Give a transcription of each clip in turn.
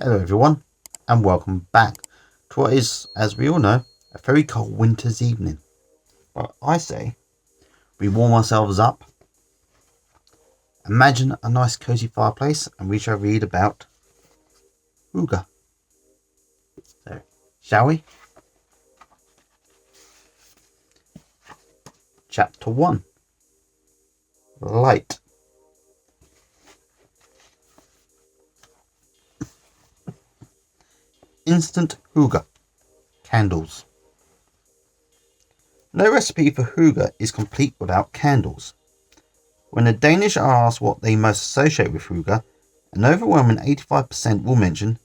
Hello everyone, and welcome back to what is, as we all know, a very cold winter's evening. But I say, we warm ourselves up, imagine a nice cozy fireplace, and we shall read about Hygge. So, shall we? Chapter 1. Light. Instant Hygge. Candles. No recipe for Hygge is complete without candles. When the Danish are asked what they most associate with Hygge, an overwhelming 85% will mention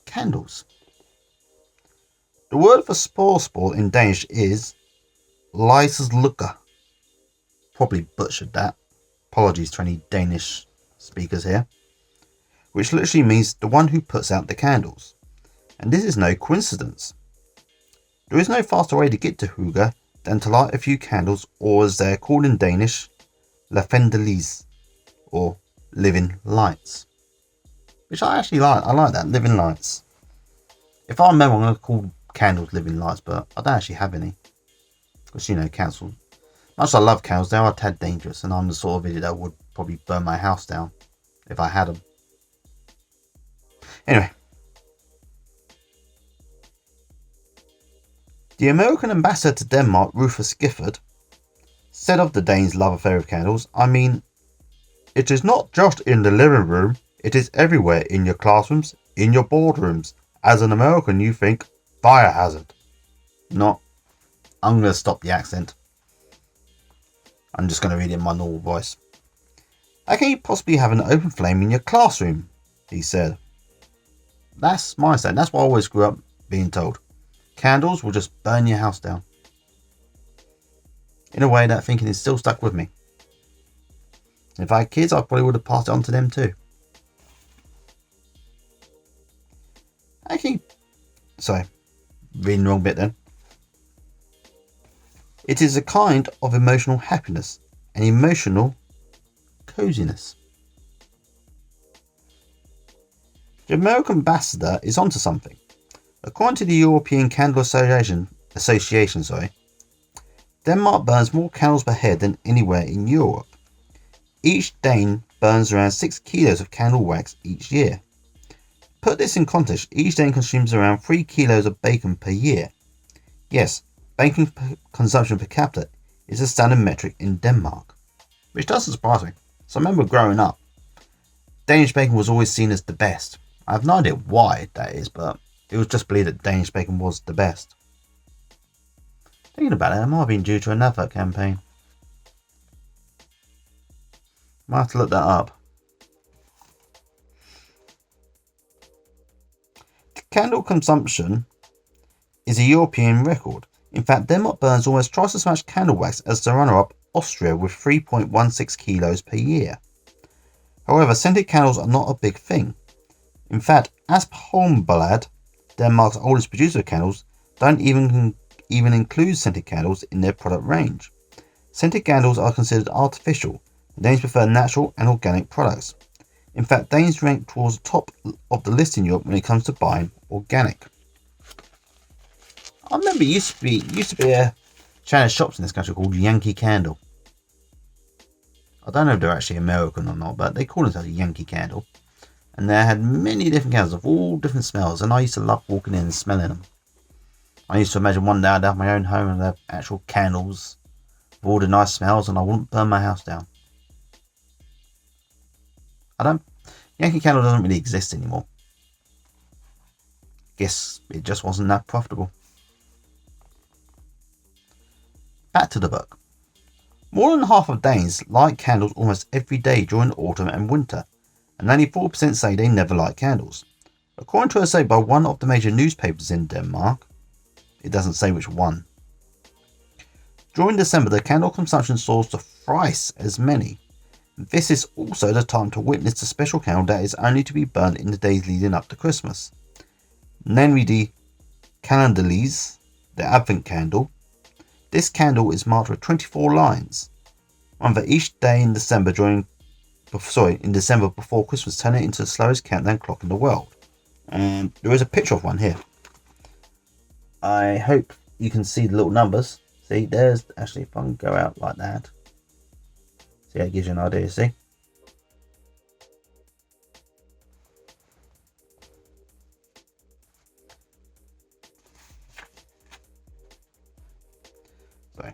candles. The word for spore in Danish is lyslukke. Probably butchered that. Apologies to any Danish speakers here. Which literally means the one who puts out the candles. And this is no coincidence. There is no faster way to get to Hygge than to light a few candles, or as they're called in Danish, lefendelis, or living lights. Which I actually like. I like that, living lights. If I remember, I'm going to call candles living lights, but I don't actually have any. Because, council. Much as I love candles, they are a tad dangerous, and I'm the sort of idiot that would probably burn my house down if I had them. Anyway. The American ambassador to Denmark, Rufus Gifford, said of the Danes' love affair with candles, it is not just in the living room, it is everywhere, in your classrooms, in your boardrooms. As an American, you think, fire hazard. Not. I'm going to stop the accent. I'm just going to read it in my normal voice. How can you possibly have an open flame in your classroom? He said. That's my saying. That's what I always grew up being told. Candles will just burn your house down. In a way, that thinking is still stuck with me. If I had kids, I probably would have passed it on to them too. Sorry, reading the wrong bit then. It is a kind of emotional happiness and emotional coziness. The American ambassador is onto something. According to the European Candle Association, Denmark burns more candles per head than anywhere in Europe. Each Dane burns around 6 kilos of candle wax each year. Put this in context, each Dane consumes around 3 kilos of bacon per year. Yes, bacon consumption per capita is a standard metric in Denmark. Which doesn't surprise me. So I remember growing up, Danish bacon was always seen as the best. I have no idea why that is, but it was just believed that Danish bacon was the best. Thinking about it, it might have been due to an advert campaign. Might have to look that up. Candle consumption is a European record. In fact, Denmark burns almost twice as much candle wax as the runner-up, Austria, with 3.16 kilos per year. However, scented candles are not a big thing. In fact, Asp Holmblad, Denmark's oldest producer of candles, don't even include scented candles in their product range. Scented candles are considered artificial, and Danes prefer natural and organic products. In fact, Danes rank towards the top of the list in Europe when it comes to buying organic. I remember used to be a chain of shops in this country called Yankee Candle. I don't know if they're actually American or not, but they call themselves a Yankee Candle. And they had many different candles of all different smells, and I used to love walking in and smelling them. I used to imagine one day I'd have my own home and have actual candles with all the nice smells, and I wouldn't burn my house down. Yankee Candle doesn't really exist anymore. Guess it just wasn't that profitable. Back to the book. More than half of Danes light candles almost every day during autumn and winter, and only 4% say they never light candles. According to a survey by one of the major newspapers in Denmark, it doesn't say which one. During December, the candle consumption soars to thrice as many. This is also the time to witness the special candle that is only to be burned in the days leading up to Christmas. Namely the Calendalis, the Advent candle. This candle is marked with 24 lines, one for each day in December before Christmas, turning it into the slowest countdown clock in the world. And there is a picture of one here. I hope you can see the little numbers. See, there's actually, if I can go out like that. See, that gives you an idea, see? So,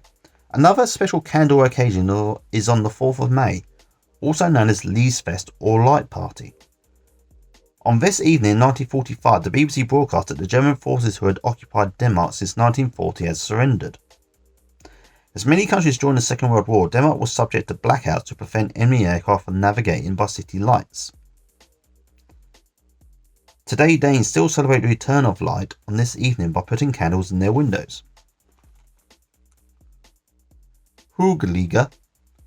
another special candle occasion is on the 4th of May, also known as Liesfest or Light Party. On this evening in 1945, the BBC broadcast that the German forces who had occupied Denmark since 1940 had surrendered. As many countries during the Second World War, Denmark was subject to blackouts to prevent enemy aircraft from navigating by city lights. Today, Danes still celebrate the return of light on this evening by putting candles in their windows. Hygge,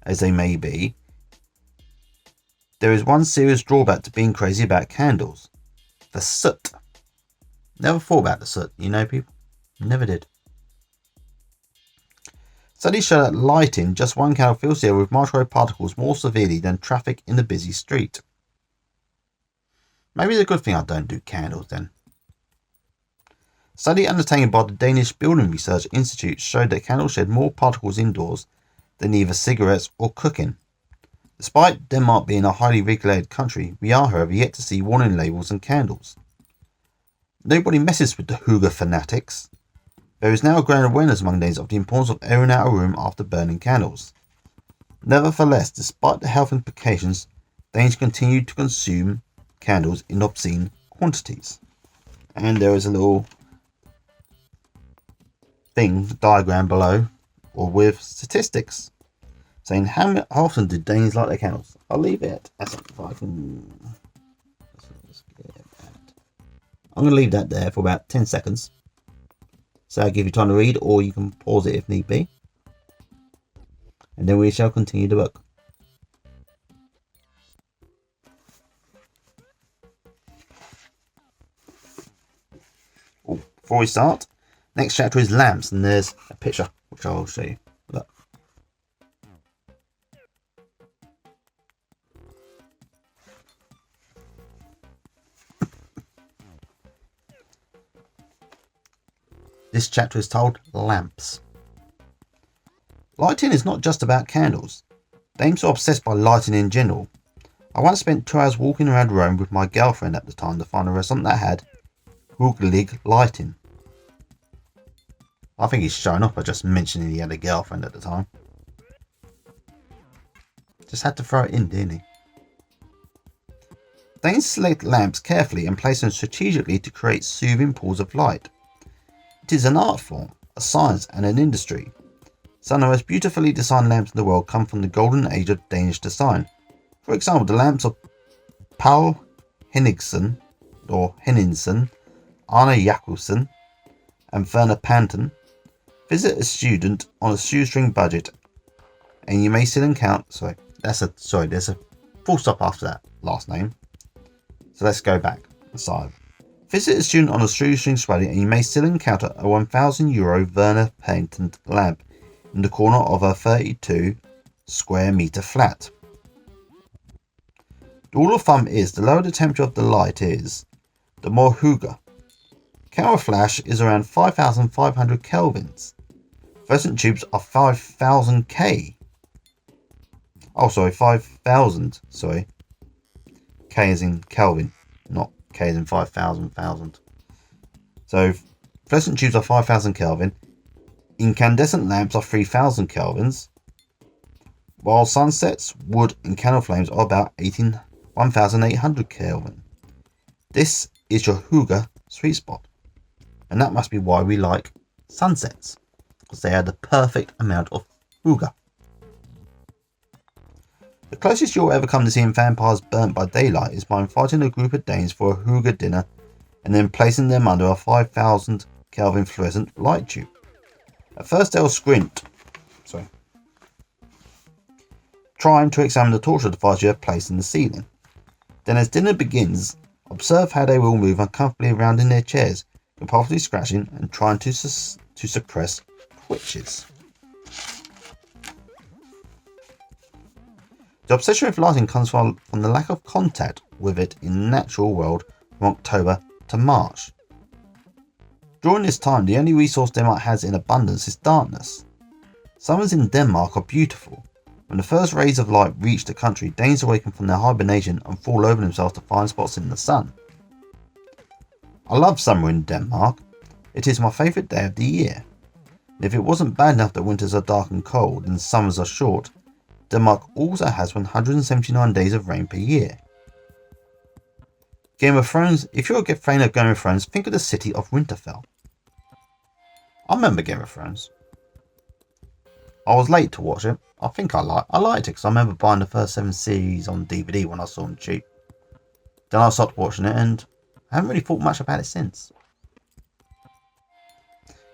as they may be, there is one serious drawback to being crazy about candles. The soot. Never thought about the soot, you know, people? Never did. Studies show that lighting just one candle fills the air with micro particles more severely than traffic in a busy street. Maybe it's a good thing I don't do candles then. Study undertaken by the Danish Building Research Institute showed that candles shed more particles indoors than either cigarettes or cooking. Despite Denmark being a highly regulated country, we are, however, yet to see warning labels and candles. Nobody messes with the Hygge fanatics. There is now a growing awareness among Danes of the importance of airing out a room after burning candles. Nevertheless, despite the health implications, Danes continue to consume candles in obscene quantities. And there is a little diagram below, or with statistics, saying how often do Danes light their candles. I'll leave it as if I can. I'm going to leave that there for about 10 seconds. So I'll give you time to read, or you can pause it if need be. And then we shall continue the book. Before we start, next chapter is lamps, and there's a picture which I'll show you. Look. This chapter is titled Lamps. Lighting is not just about candles. Dames are obsessed by lighting in general. I once spent 2 hours walking around Rome with my girlfriend at the time to find a restaurant that had Hygge lighting. I think he's showing off by just mentioning he had a girlfriend at the time. Just had to throw it in, didn't he? Danes select lamps carefully and place them strategically to create soothing pools of light. It is an art form, a science and an industry. Some of the most beautifully designed lamps in the world come from the golden age of Danish design. For example, the lamps of Paul Henningsen, Arne Jacobsen, and Werner Panton. Visit a student on a shoestring budget, and you may sit and count. There's a full stop after that last name. So let's go back aside. Visit a student on a shoestring budget, and you may still encounter a €1,000 Werner Panton lamp in the corner of a 32 square meter flat. The rule of thumb is the lower the temperature of the light is, the more Hygge. Camera flash is around 5,500 kelvins. Fluorescent tubes are 5,000 K. 5,000. K is in Kelvin, not K is in 5,000. So fluorescent tubes are 5,000 Kelvin. Incandescent lamps are 3,000 kelvins. While sunsets, wood and candle flames are about 1,800 Kelvin. This is your Hygge sweet spot. And that must be why we like sunsets, because they have the perfect amount of Hygge. The closest you'll ever come to seeing vampires burnt by daylight is by inviting a group of Danes for a Hygge dinner and then placing them under a 5,000 Kelvin fluorescent light tube. At first they'll squint, trying to examine the torture device you have placed in the ceiling. Then as dinner begins, observe how they will move uncomfortably around in their chairs, compulsively scratching and trying to suppress twitches. The obsession with lighting comes from the lack of contact with it in the natural world from October to March. During this time, the only resource Denmark has in abundance is darkness. Summers in Denmark are beautiful. When the first rays of light reach the country, Danes awaken from their hibernation and fall over themselves to find spots in the sun. I love summer in Denmark. It is my favourite day of the year. And if it wasn't bad enough that winters are dark and cold and summers are short, Denmark also has 179 days of rain per year. Game of Thrones. If you're a fan of Game of Thrones, think of the city of Winterfell. I remember Game of Thrones. I was late to watch it. I think I liked it because I remember buying the first 7 series on DVD when I saw them cheap. Then I stopped watching it and I haven't really thought much about it since.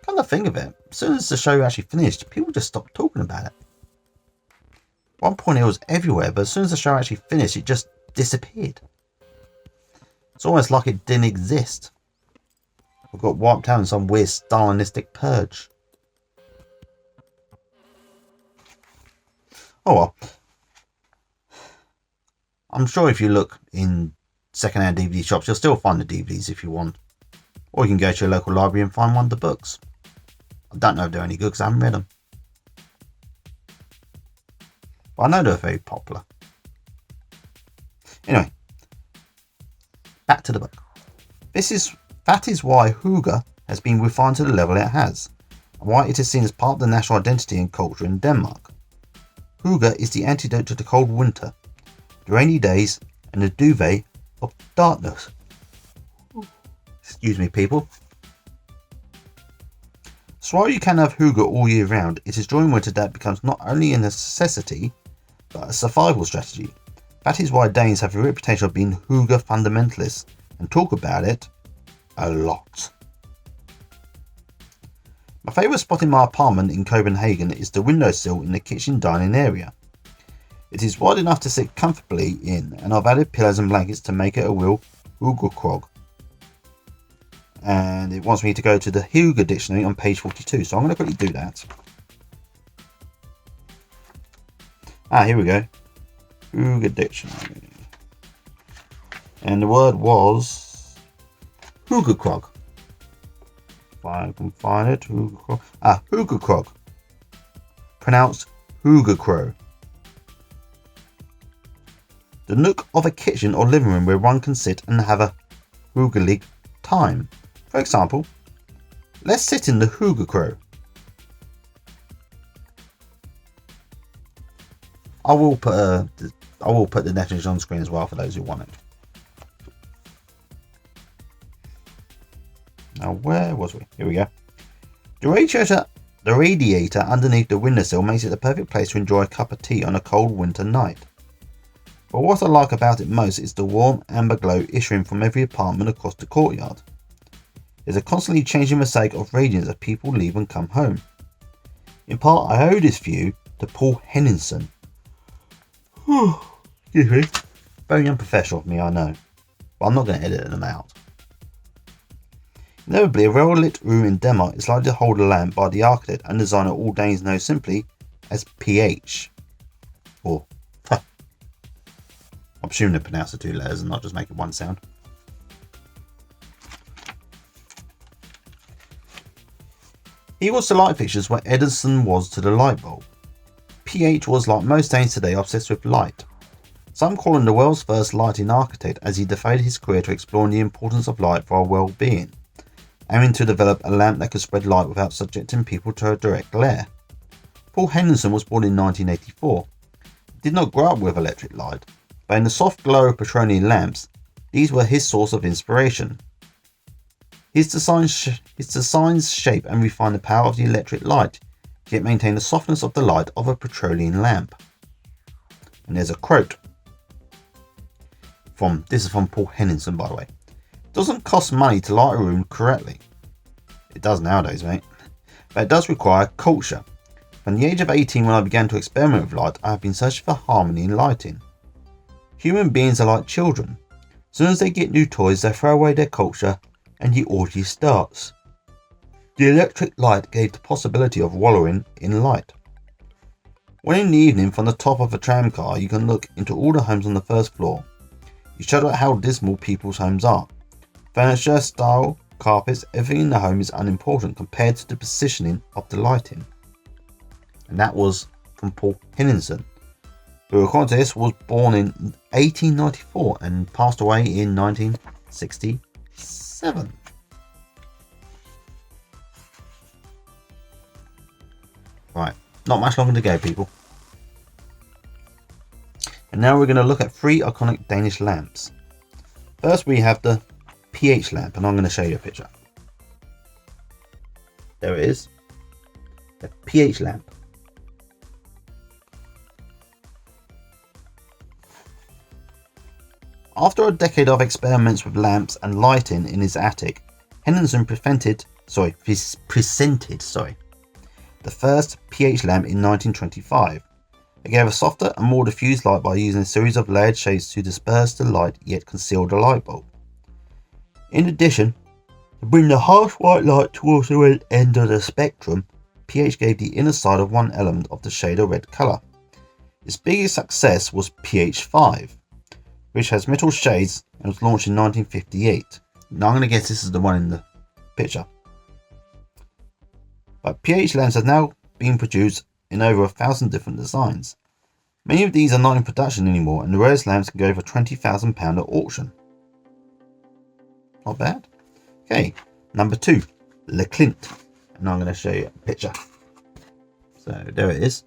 Come to think of it, as soon as the show actually finished, people just stopped talking about it. At one point it was everywhere, but as soon as the show actually finished, it just disappeared. It's almost like it didn't exist. It got wiped out in some weird Stalinistic purge. Oh well. I'm sure if you look in second-hand DVD shops, you'll still find the DVDs if you want. Or you can go to your local library and find one of the books. I don't know if they're any good because I haven't read them. But I know they're very popular. Anyway, back to the book. That is why Hygge has been refined to the level it has, and why it is seen as part of the national identity and culture in Denmark. Hygge is the antidote to the cold winter, the rainy days, and the duvet of darkness. Excuse me, people. So while you can have Hygge all year round, it is during winter that it becomes not only a necessity, but a survival strategy. That is why Danes have a reputation of being Hygge fundamentalists and talk about it a lot. My favourite spot in my apartment in Copenhagen is the windowsill in the kitchen dining area. It is wide enough to sit comfortably in, and I've added pillows and blankets to make it a real Hygge. And it wants me to go to the Hygge dictionary on page 42, so I'm going to quickly do that. Here we go. Hygge dictionary. And the word was Hygge. If I can find it. Hygge. Pronounced Hygge. The nook of a kitchen or living room where one can sit and have a hyggelig time. For example, let's sit in the Hygge. I will put the definition on screen as well for those who want it. Now, where was we? Here we go. The radiator underneath the windowsill makes it the perfect place to enjoy a cup of tea on a cold winter night. But what I like about it most is the warm amber glow issuing from every apartment across the courtyard. There's a constantly changing mosaic of radiance as people leave and come home. In part, I owe this view to Paul Henningsen. Excuse me. Very unprofessional of me, I know. But I'm not going to edit them out. Inevitably, a well-lit room in Denmark is likely to hold a lamp by the architect and designer all Danes know simply as PH. Or I'm assuming they pronounce the 2 letters and not just make it one sound. He was to light fixtures what Edison was to the light bulb. PH was, like most Danes today, obsessed with light. Some call him the world's first lighting architect, as he devoted his career to exploring the importance of light for our well-being, aiming to develop a lamp that could spread light without subjecting people to a direct glare. Paul Henningsen was born in 1984. He did not grow up with electric light, but in the soft glow of petroleum lamps, these were his source of inspiration. His designs shape and refine the power of the electric light, yet maintain the softness of the light of a petroleum lamp. And there's a quote. This is from Paul Henningsen, by the way. It doesn't cost money to light a room correctly. It does nowadays, mate. But it does require culture. From the age of 18, when I began to experiment with light, I have been searching for harmony in lighting. Human beings are like children. As soon as they get new toys, they throw away their culture and the orgy starts. The electric light gave the possibility of wallowing in light. When in the evening, from the top of a tram car, you can look into all the homes on the first floor. You shudder at how dismal people's homes are. Furniture, style, carpets, everything in the home is unimportant compared to the positioning of the lighting. And that was from Paul Henningsen, who according to this was born in 1894 and passed away in 1967. Right, not much longer to go, people. And now we're going to look at 3 iconic Danish lamps. First we have the pH lamp, and I'm going to show you a picture. There it is, the pH lamp. After a decade of experiments with lamps and lighting in his attic, Henningsen presented the first pH lamp in 1925. It gave a softer and more diffused light by using a series of layered shades to disperse the light yet conceal the light bulb. In addition, to bring the harsh white light towards the red end of the spectrum, pH gave the inner side of one element of the shade of red colour. Its biggest success was pH 5, which has metal shades and was launched in 1958. Now I'm going to guess this is the one in the picture. But pH lamps have now been produced in over 1,000 different designs. Many of these are not in production anymore, and the rarest lamps can go for £20,000 at auction. Not bad. Okay, number 2, Le Clint. And I'm going to show you a picture. So there it is.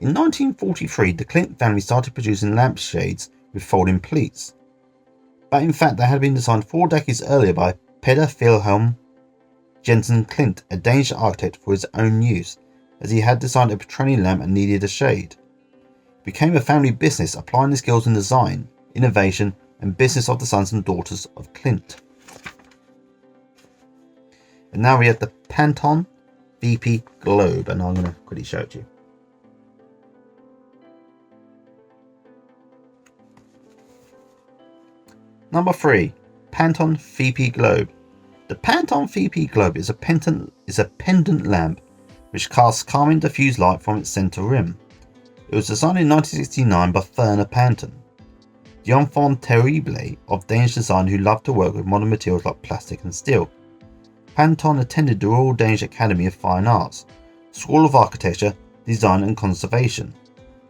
In 1943, the Clint family started producing lampshades with folding pleats. But in fact, they had been designed 4 decades earlier by Peder Wilhelm Jensen Klint, a Danish architect, for his own use, as he had designed a petroleum lamp and needed a shade. It became a family business, applying the skills in design, innovation, and business of the sons and daughters of Klint. And now we have the Pantone VP Globe, and I'm going to quickly show it to you. Number 3, Pantone VP Globe. The Pantone VP Globe is a pendant lamp which casts calming diffuse light from its center rim. It was designed in 1969 by Werner Pantone, the enfant terrible of Danish design who loved to work with modern materials like plastic and steel. Pantone attended the Royal Danish Academy of Fine Arts, School of Architecture, Design and Conservation,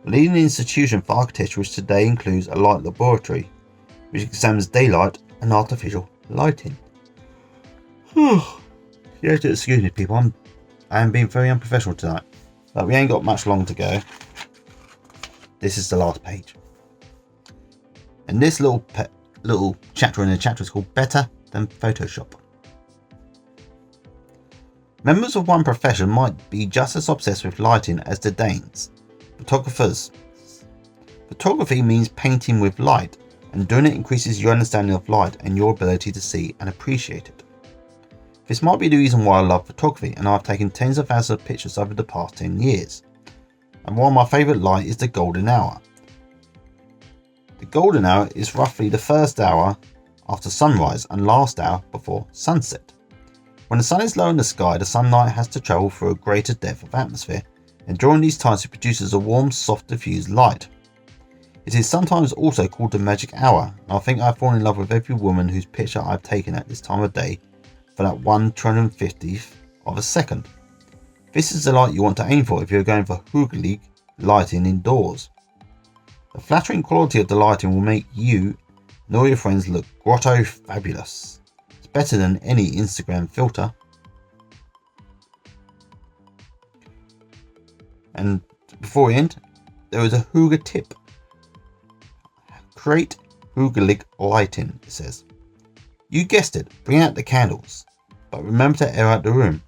a leading institution for architecture which today includes a light laboratory, which examines daylight and artificial lighting. You have to excuse me, people. I am being very unprofessional tonight, but we ain't got much long to go. This is the last page, and this little chapter in the chapter is called "Better Than Photoshop." Members of one profession might be just as obsessed with lighting as the Danes. Photographers. Photography means painting with light, and doing it increases your understanding of light and your ability to see and appreciate it. This might be the reason why I love photography, and I've taken tens of thousands of pictures over the past 10 years. And one of my favourite light is the golden hour. The golden hour is roughly the first hour after sunrise and last hour before sunset. When the sun is low in the sky, the sunlight has to travel through a greater depth of atmosphere, and during these times it produces a warm, soft, diffused light. It is sometimes also called the magic hour, and I think I've fallen in love with every woman whose picture I've taken at this time of day for that 1/250th of a second. This is the light you want to aim for if you're going for Hygge lighting indoors. The flattering quality of the lighting will make you and all your friends look grotto fabulous. It's better than any Instagram filter. And before we end, there is a Hygge tip. Create Hygge lighting, it says. You guessed it, bring out the candles, but remember to air out the room.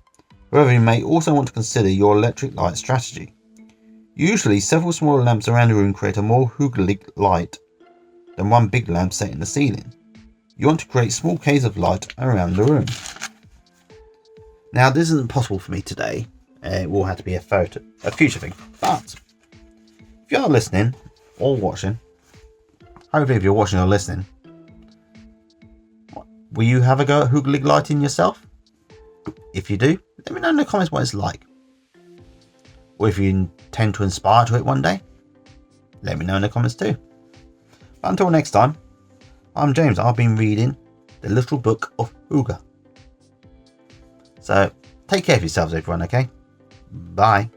However, you may also want to consider your electric light strategy. Usually, several smaller lamps around the room create a more Hygge light than one big lamp set in the ceiling. You want to create small caves of light around the room. Now, this isn't possible for me today. It will have to be a future thing. But if you are listening or watching, hopefully if you're watching or listening, will you have a go at Hygge lighting yourself? If you do, let me know in the comments what it's like. Or if you intend to aspire to it one day. let me know in the comments too. But until next time, I'm James. I've been reading The Little Book of Hygge. So take care of yourselves, everyone, okay? Bye.